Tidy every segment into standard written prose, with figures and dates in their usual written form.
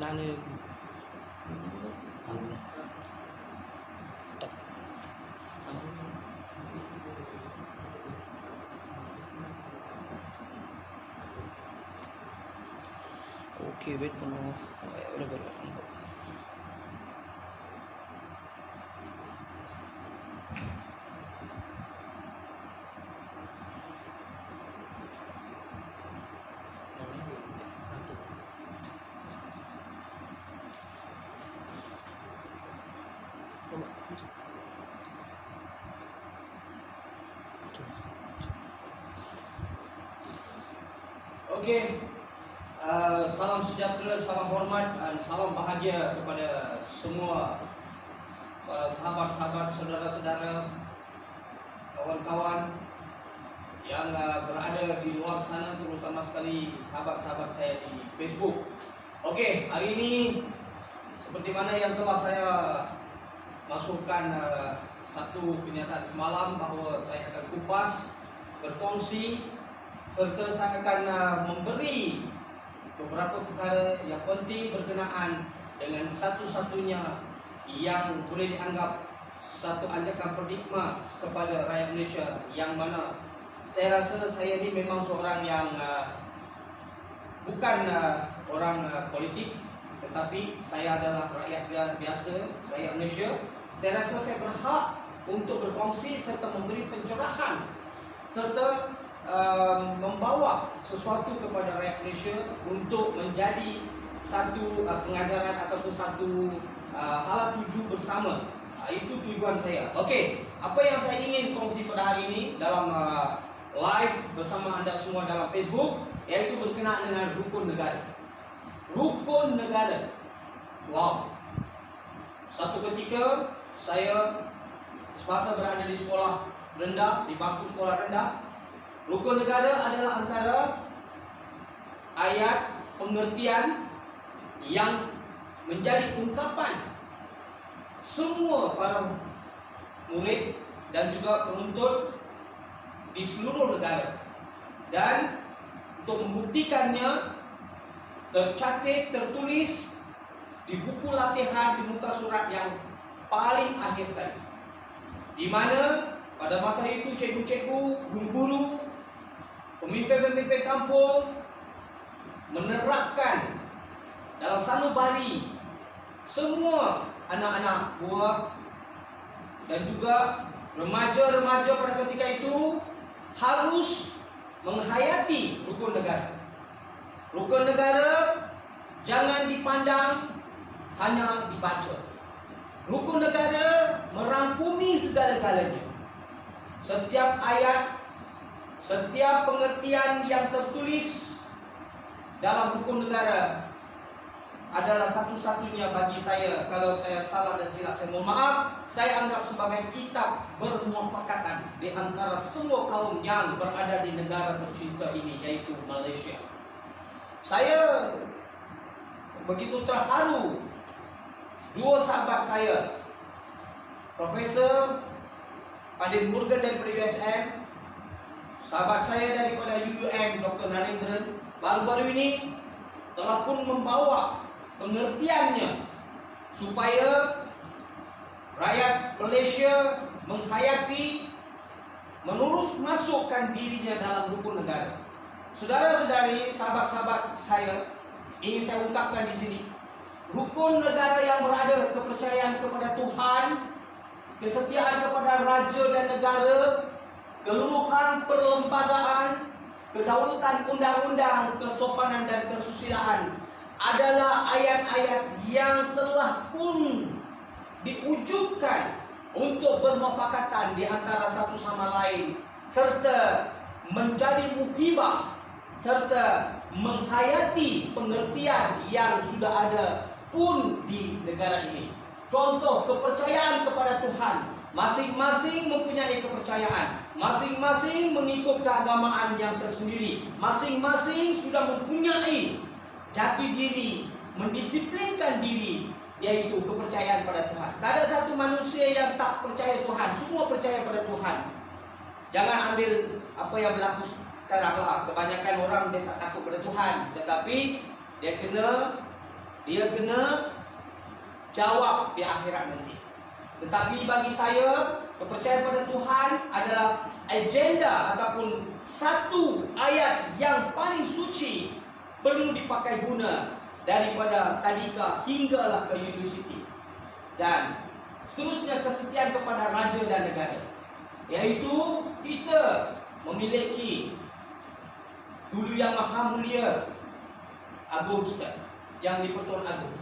ನಾನು okay wait பண்ணுவோம். எவ்வளோ பேர் வராங்க? Okey, salam sejahtera, salam hormat dan salam bahagia kepada semua sahabat-sahabat, saudara-saudara, kawan-kawan yang berada di luar sana, terutama sekali sahabat-sahabat saya di Facebook. Okey, hari ini seperti mana yang telah saya masukkan satu kenyataan semalam bahawa saya akan kupas, berkongsi, serta saya akan memberi beberapa perkara yang penting berkenaan dengan satu-satunya yang boleh dianggap satu anjakan paradigma kepada rakyat Malaysia, yang mana saya rasa saya ini memang seorang yang bukan orang politik, tetapi saya adalah rakyat biasa, rakyat Malaysia. Saya rasa saya berhak untuk berkongsi serta memberi pencerahan serta membawa sesuatu kepada rakyat Malaysia untuk menjadi satu pengajaran ataupun satu hala tuju bersama. Itu tujuan saya. Okey, apa yang saya ingin kongsi pada hari ini dalam live bersama anda semua dalam Facebook, iaitu berkenaan dengan rukun negara. Rukun negara. Wow. Satu ketika saya semasa berada di sekolah rendah, di bangku sekolah rendah, rukun negara adalah antara ayat pengertian yang menjadi ungkapan semua para murid dan juga penuntut di seluruh negara. Dan untuk membuktikannya, tercatat, tertulis di buku latihan di muka surat yang paling akhir sekali, di mana pada masa itu cikgu-cikgu, guru-guru, pemimpin-pemimpin kampung menerapkan dalam sanubari semua anak-anak buah dan juga remaja-remaja pada ketika itu harus menghayati rukun negara. Rukun negara jangan dipandang hanya dibaca. Rukun negara merangkumi segala-galanya. Setiap ayat, setiap pengertian yang tertulis dalam rukun negara adalah satu-satunya bagi saya. Kalau saya salah dan silap, saya mohon maaf. Saya anggap sebagai kitab bermuafakatan di antara semua kaum yang berada di negara tercinta ini, yaitu Malaysia. Saya begitu terharu. Dua sahabat saya, Profesor Pandit Morgan daripada USM, sahabat saya daripada UUM, Dr. Narendran, baru-baru ini telah pun membawa pengertiannya supaya rakyat Malaysia menghayati, menurus masukkan dirinya dalam rukun negara. Saudara-saudari, sahabat-sahabat saya, ingin saya ungkapkan di sini, rukun negara yang berada kepercayaan kepada Tuhan, kesetiaan kepada raja dan negara, keluruhan perlembagaan, kedaulatan undang-undang, kesopanan dan kesusilaan adalah ayat-ayat yang telah pun diwujudkan untuk bermufakatan di antara satu sama lain, serta menjadi muhibah, serta menghayati pengertian yang sudah ada pun di negara ini. Contoh kepercayaan kepada Tuhan, masing-masing mempunyai kepercayaan, masing-masing mengikut keagamaan yang tersendiri, masing-masing sudah mempunyai jati diri, mendisiplinkan diri, yaitu kepercayaan pada Tuhan. Tak ada satu manusia yang tak percaya Tuhan, semua percaya pada Tuhan. Jangan ambil apa yang berlaku sekarang lah. Kebanyakan orang dia tak takut pada Tuhan, tetapi dia kena dia kena jawab di akhirat nanti. Tetapi bagi saya, kepercayaan pada Tuhan adalah agenda ataupun satu ayat yang paling suci perlu dipakai guna daripada tadika hinggalah ke universiti. Dan seterusnya kesetiaan kepada raja dan negara, iaitu kita memiliki Dulu Yang Maha Mulia Agung kita yang di-Pertuan Agong,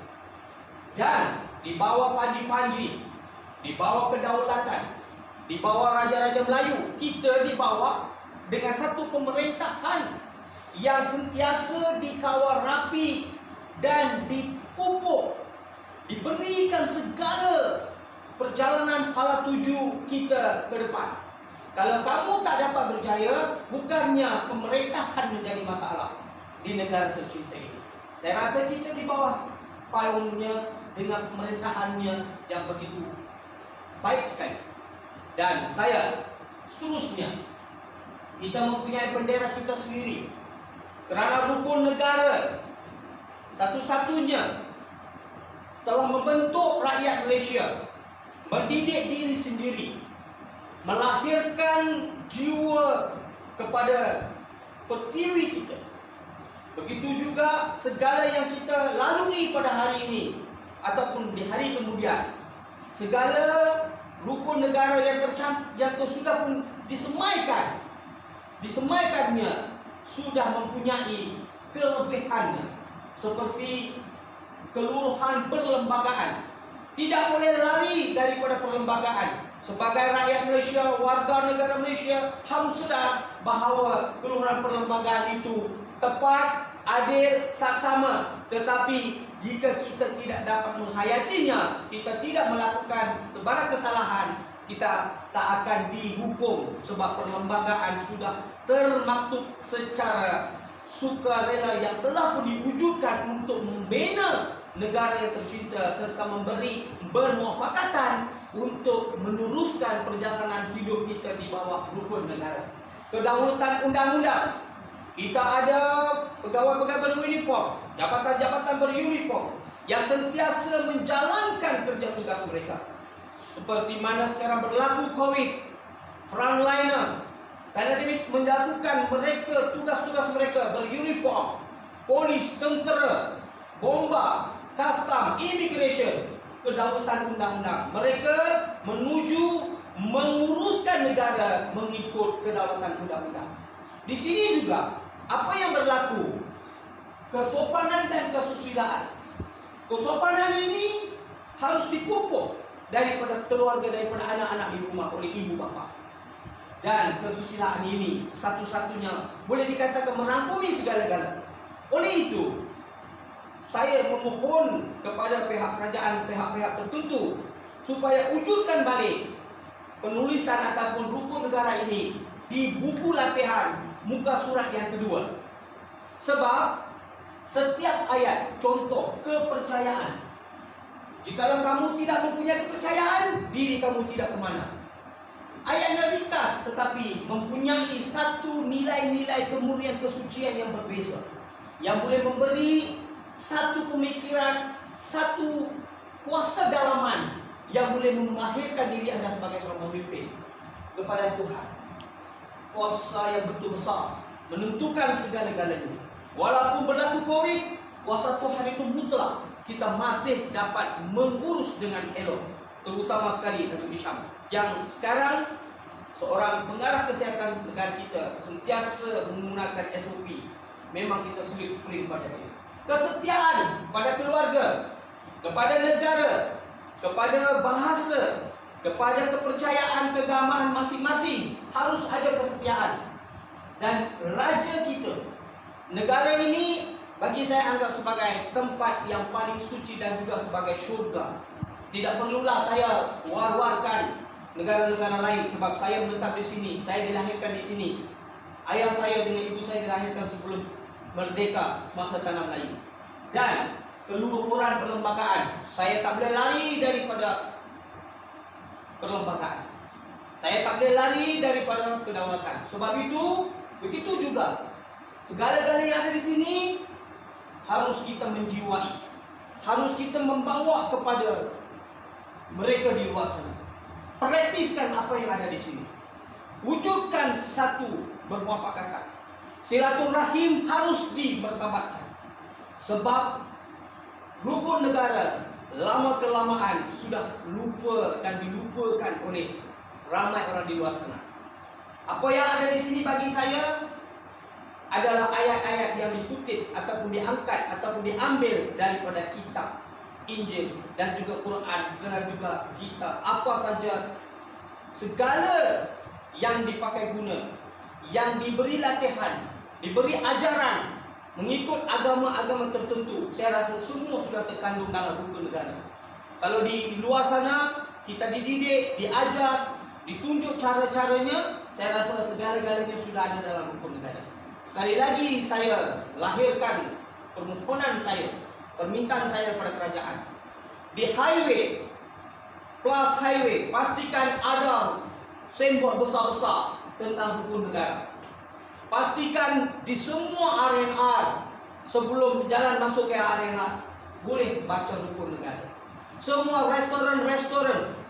dan di bawah panji-panji, di bawah kedaulatan, di bawah raja-raja Melayu, kita di bawah dengan satu pemerintahan yang sentiasa dikawal rapi dan dipupuk, diberikan segala perjalanan pala tuju kita ke depan. Kalau kamu tak dapat berjaya, bukannya pemerintahan menjadi masalah di negara tercinta ini. Saya rasa kita di bawah payungnya dengan pemerintahannya yang begitu baik sekali. Dan saya seterusnya, kita mempunyai bendera kita sendiri. Kerana rukun negara satu-satunya telah membentuk rakyat Malaysia, mendidik diri sendiri, melahirkan jiwa kepada pertiwi kita. Begitu juga segala yang kita lalui pada hari ini ataupun di hari kemudian, segala rukun negara yang sudah pun disemaikannya sudah mempunyai kelebihannya, seperti keluruhan perlembagaan. Tidak boleh lari daripada perlembagaan. Sebagai rakyat Malaysia, warga negara Malaysia, harus sedar bahawa keluruhan perlembagaan itu tepat, adil, saksama. Tetapi jika kita tidak dapat menghayatinya, kita tidak melakukan sebarang kesalahan, kita tak akan dihukum, sebab perlembagaan sudah termaktub secara sukarela yang telah pun diwujudkan untuk membina negara yang tercinta serta memberi bermuafakatan untuk meneruskan perjalanan hidup kita di bawah rukun negara. Kedaulatan undang-undang. Kita ada pegawai-pegawai beruniform, jabatan-jabatan beruniform yang sentiasa menjalankan kerja tugas mereka. Seperti mana sekarang berlaku COVID, frontliner, pandemik melakukan mereka tugas-tugas mereka beruniform, polis, tentera, bomba, custom, immigration, kedaulatan undang-undang. Mereka menuju menguruskan negara mengikut kedaulatan undang-undang. Di sini juga apa yang berlaku? Kesopanan dan kesusilaan. Kesopanan ini harus dipupuk daripada keluarga, daripada anak-anak di rumah oleh ibu bapa. Dan kesusilaan ini satu-satunya boleh dikatakan merangkumi segala-galanya. Oleh itu, saya memohon kepada pihak kerajaan, pihak-pihak tertentu supaya wujudkan balik penulisan ataupun rukun negara ini di buku latihan muka surat yang kedua. Sebab setiap ayat, contoh kepercayaan, jikalau kamu tidak mempunyai kepercayaan, diri kamu tidak kemana. Ayatnya ringkas tetapi mempunyai satu nilai-nilai kemurnian kesucian yang berbeza, yang boleh memberi satu pemikiran, satu kuasa dalaman yang boleh memahirkan diri Anda sebagai seorang pemimpin kepada Tuhan. Kuasa yang betul besar menentukan segala-galanya. Walaupun berlaku COVID, kuasa Tuhan itu mutlak. Kita masih dapat mengurus dengan elok. Terutama sekali Datuk Hisham, yang sekarang seorang pengarah kesihatan negara kita sentiasa menggunakan SOP. Memang kita sulit pada dia. Kesetiaan pada keluarga, kepada negara, kepada bahasa, kepada kepercayaan keagamaan masing-masing, harus ada kesetiaan. Dan raja kita, negara ini bagi saya anggap sebagai tempat yang paling suci dan juga sebagai syurga. Tidak perlulah saya war-warkan negara-negara lain, sebab saya menetap di sini, saya dilahirkan di sini. Ayah saya dengan ibu saya dilahirkan sebelum merdeka semasa tanah Melayu. Dan keluhuran perlembagaan, saya tak boleh lari daripada perlembagaan. Saya tak boleh lari daripada kedaulatan. Sebab itu, begitu juga segala-galanya yang ada di sini harus kita menjiwai, harus kita membawa kepada mereka di luar sana. Praktiskan apa yang ada di sini. Wujudkan satu bermuafakatan. Silaturahim harus dibertabatkan. Sebab rukun negara lama kelamaan sudah lupa dan dilupakan oleh ramai orang di luar sana. Apa yang ada di sini bagi saya adalah ayat-ayat yang dikutip ataupun diangkat ataupun diambil daripada kitab Injil dan juga Quran dan juga kitab apa saja, segala yang dipakai guna, yang diberi latihan, diberi ajaran mengikut agama-agama tertentu, saya rasa semua sudah terkandung dalam rukun negara. Kalau di luar sana kita dididik, diajar, ditunjuk cara-caranya, saya rasa segala-galanya sudah ada dalam rukun negara. Sekali lagi saya lahirkan permohonan saya, permintaan saya kepada kerajaan. Di highway plus highway pastikan ada signboard besar-besar tentang rukun negara. Pastikan di semua RNR sebelum jalan masuk ke RNR boleh baca rukun negara. Semua restoran-restoran,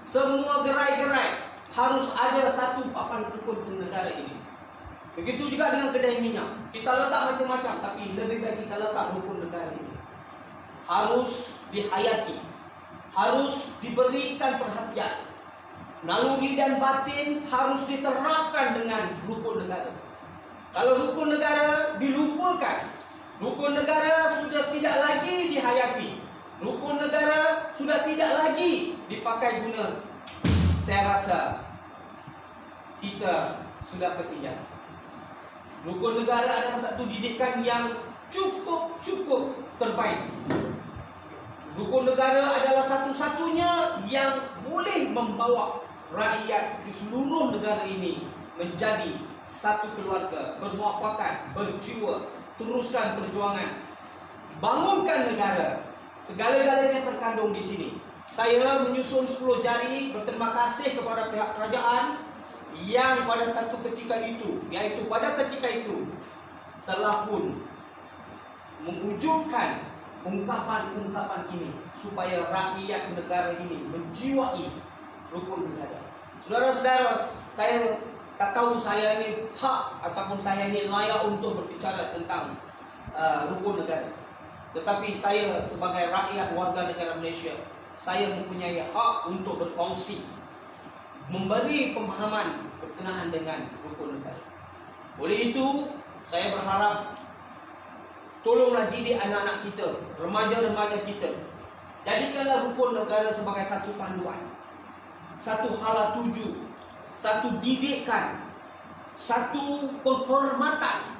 semua gerai-gerai harus ada satu papan rukun negara ini. Begitu juga dengan kedai minyak. Kita letak macam-macam, tapi lebih baik kita letak rukun negara ini. Harus dihayati, harus diberikan perhatian. Naluri dan batin harus diterapkan dengan rukun negara. Kalau rukun negara dilupakan, rukun negara sudah tidak lagi dihayati, rukun negara sudah tidak lagi dipakai guna, saya rasa kita sudah ketinggalan. Rukun negara adalah satu didikan yang cukup terbaik. Rukun negara adalah satu-satunya yang boleh membawa rakyat di seluruh negara ini menjadi satu keluarga, bermuafakat, berjiwa, teruskan perjuangan, bangunkan negara. Segala-galanya terkandung di sini. Saya menyusun 10 jari berterima kasih kepada pihak kerajaan yang pada satu ketika itu, yaitu pada ketika itu telah pun mewujudkan ungkapan-ungkapan ini supaya rakyat negara ini menjiwai rukun negara. Saudara-saudara, saya tak tahu saya ini hak ataupun saya ini layak untuk berbicara tentang rukun negara. Tetapi saya sebagai rakyat warga negara Malaysia, saya mempunyai hak untuk berkongsi, memberi pemahaman berkenaan dengan rukun negara. Oleh itu, saya berharap tolonglah didik anak-anak kita, remaja-remaja kita. Jadikanlah rukun negara sebagai satu panduan, satu hala tuju, satu didikan, satu penghormatan,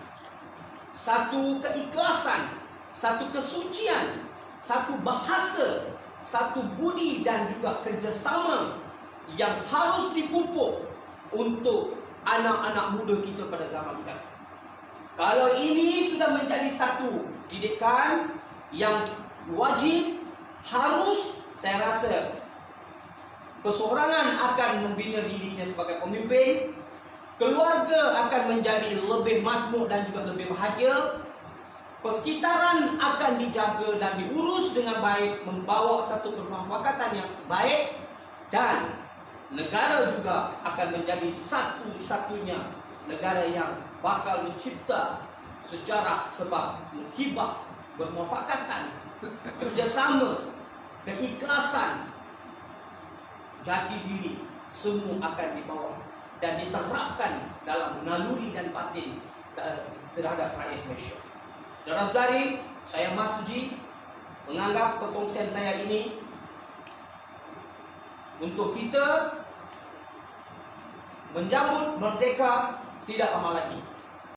satu keikhlasan, satu kesucian, satu bahasa, satu budi dan juga kerjasama yang harus dipupuk untuk anak-anak muda kita pada zaman sekarang. Kalau ini sudah menjadi satu didikan yang wajib, harus, saya rasa perseorangan akan membina dirinya sebagai pemimpin, keluarga akan menjadi lebih makmur dan juga lebih bahagia, persekitaran akan dijaga dan diurus dengan baik, membawa satu permufakatan yang baik, dan negara juga akan menjadi satu-satunya negara yang bakal mencipta sejarah sebab menghibah, bermufakatan, kerjasama, keikhlasan, jati diri, semua akan dibawa dan diterapkan dalam naluri dan batin terhadap rakyat Malaysia. Saudara-saudari, saya Mas-Tuji menganggap perkongsian saya ini untuk kita menyambut merdeka tidak lama lagi.